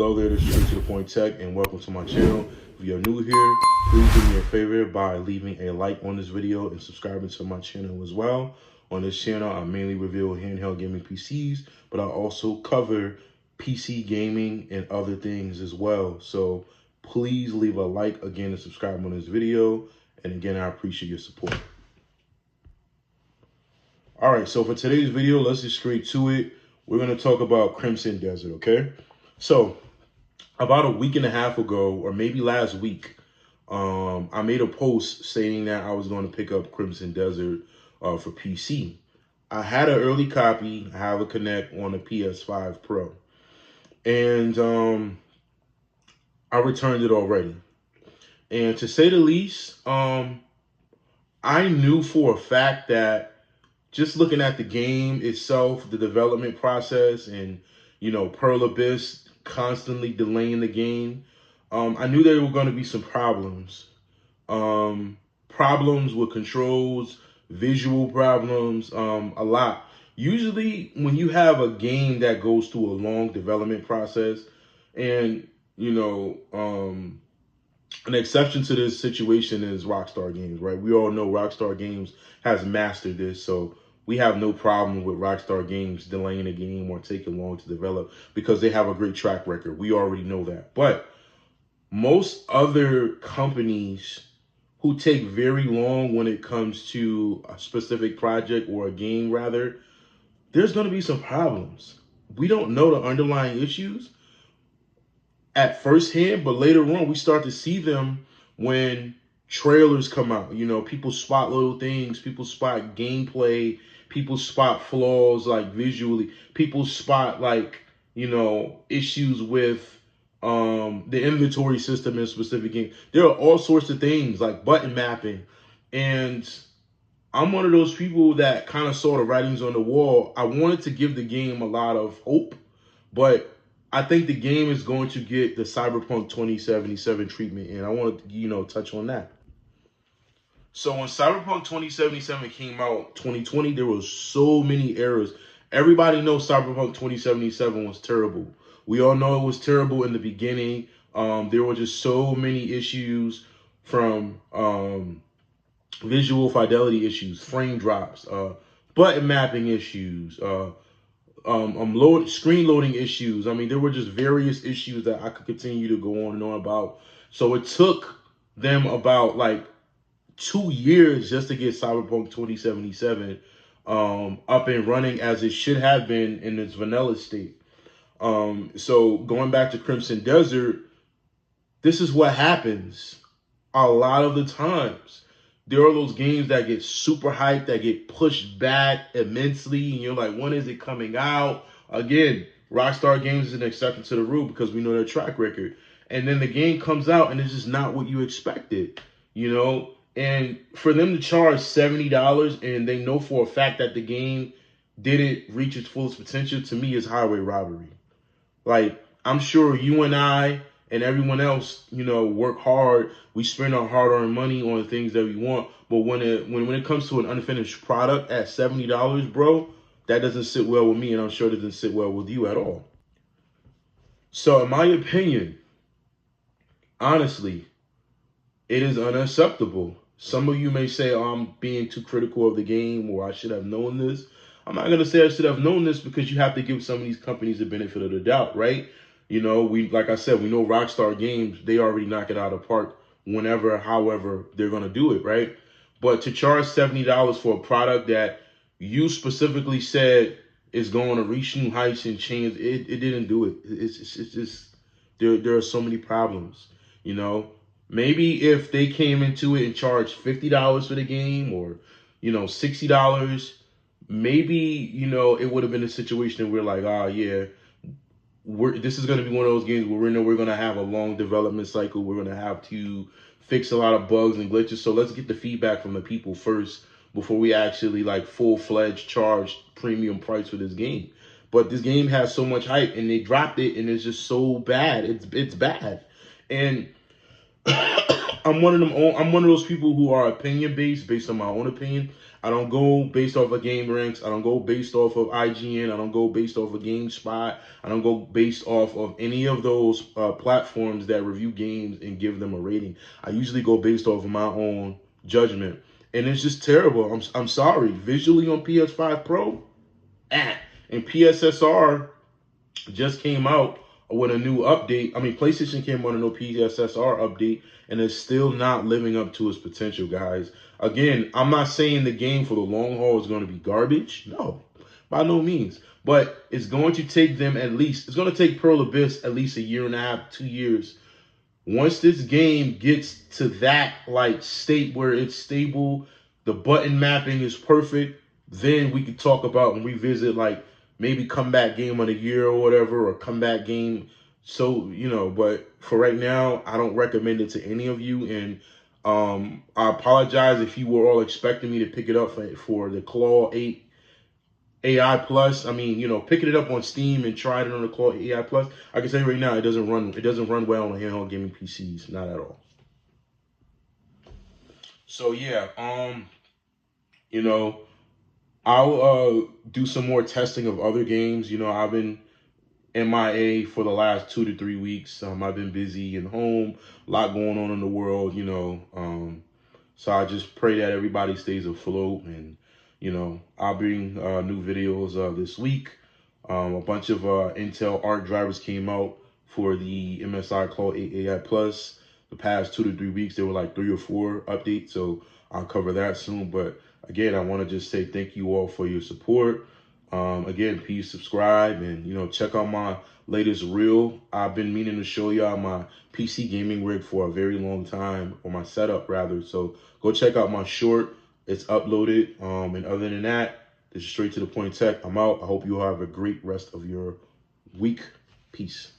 Hello there, this is Straight to the Point Tech, and welcome to my channel. If you're new here, please do me a favor by leaving a like on this video and subscribing to my channel as well. On this channel, I mainly reveal handheld gaming PCs, but I also cover PC gaming and other things as well. So please leave a like again and subscribe on this video. And again, I appreciate your support. All right, so for today's video, let's get straight to it. We're going to talk about Crimson Desert, okay? So about a week and a half ago, or maybe last week, I made a post saying that I was going to pick up Crimson Desert for PC. I had an early copy. I have a Connect on a PS5 Pro. And I returned it already. And to say the least, I knew for a fact that just looking at the game itself, the development process, and, you know, Pearl Abyss constantly delaying the game, I knew there were going to be some problems. Problems with controls, visual problems, a lot. Usually when you have a game that goes through a long development process, and, you know, an exception to this situation is Rockstar Games, right? We all know Rockstar Games has mastered this, so we have no problem with Rockstar Games delaying a game or taking long to develop because they have a great track record. We already know that. But most other companies who take very long when it comes to a specific project or a game, rather, there's going to be some problems. We don't know the underlying issues at first hand, but later on we start to see them when trailers come out. You know, people spot little things, people spot gameplay, people spot flaws like visually, people spot like, you know, issues with the inventory system in a specific game. There are all sorts of things like button mapping, and I'm one of those people that kind of saw the writings on the wall. I wanted to give the game a lot of hope, but I think the game is going to get the Cyberpunk 2077 treatment, and I want to, you know, touch on that. So when Cyberpunk 2077 came out, 2020, there was so many errors. Everybody knows Cyberpunk 2077 was terrible. We all know it was terrible in the beginning. There were just so many issues, from visual fidelity issues, frame drops, button mapping issues, screen loading issues. I mean, there were just various issues that I could continue to go on and on about. So it took them about like 2 years just to get Cyberpunk 2077 up and running as it should have been in its vanilla state. So going back to Crimson Desert, this is what happens a lot of the times. There are those games that get super hyped, that get pushed back immensely, and you're like, when is it coming out? Again, Rockstar Games is an exception to the rule because we know their track record. And then the game comes out and it's just not what you expected, you know? And for them to charge $70 and they know for a fact that the game didn't reach its fullest potential, to me is highway robbery. Like, I'm sure you and I and everyone else, you know, work hard. We spend our hard-earned money on things that we want. But when it comes to an unfinished product at $70, bro, that doesn't sit well with me, and I'm sure it doesn't sit well with you at all. So in my opinion, honestly, it is unacceptable. Some of you may say, oh, I'm being too critical of the game, or I should have known this. I'm not going to say I should have known this, because you have to give some of these companies the benefit of the doubt, right? You know, like I said, we know Rockstar Games, they already knock it out of the park whenever, however they're going to do it, right? But to charge $70 for a product that you specifically said is going to reach new heights and change, it didn't do it. It's just, there are so many problems, you know? Maybe if they came into it and charged $50 for the game, or, you know, $60, maybe, you know, it would have been a situation where like, ah, yeah, this is going to be one of those games where we know we're going to have a long development cycle. We're going to have to fix a lot of bugs and glitches. So let's get the feedback from the people first before we actually like full-fledged charge premium price for this game. But this game has so much hype, and they dropped it, and it's just so bad. It's bad. And I'm one of those people who are opinion based on my own opinion. I don't go based off of Game Ranks. I don't go based off of IGN. I don't go based off of GameSpot. I don't go based off of any of those platforms that review games and give them a rating. I usually go based off of my own judgment, and it's just terrible. I'm sorry. Visually on PS5 Pro, and PSSR just came out with a new update. I mean, PlayStation came on a new PSSR update, and it's still not living up to its potential, guys. Again, I'm not saying the game for the long haul is going to be garbage. No, by no means. But it's going to take them at least, it's going to take Pearl Abyss at least a year and a half, 2 years. Once this game gets to that like state where it's stable, the button mapping is perfect, then we could talk about and revisit like maybe comeback game of the year or whatever, or comeback game. So, but for right now, I don't recommend it to any of you. And I apologize if you were all expecting me to pick it up for the Claw 8 AI Plus. I mean, picking it up on Steam and trying it on the Claw AI Plus, I can say right now it doesn't run well on handheld gaming PCs, not at all. So yeah, you know, I'll do some more testing of other games. I've been MIA for the last 2 to 3 weeks. I've been busy and home, a lot going on in the world, so I just pray that everybody stays afloat, and I'll bring new videos this week. A bunch of Intel Arc drivers came out for the MSI Claw 8 AI Plus. The past 2 to 3 weeks, there were like 3 or 4 updates, so I'll cover that soon. But again, I want to just say thank you all for your support. Again, please subscribe and check out my latest reel. I've been meaning to show y'all my PC gaming rig for a very long time, or my setup rather. So go check out my short. It's uploaded. And other than that, this is Straight to the Point Tech. I'm out. I hope you all have a great rest of your week. Peace.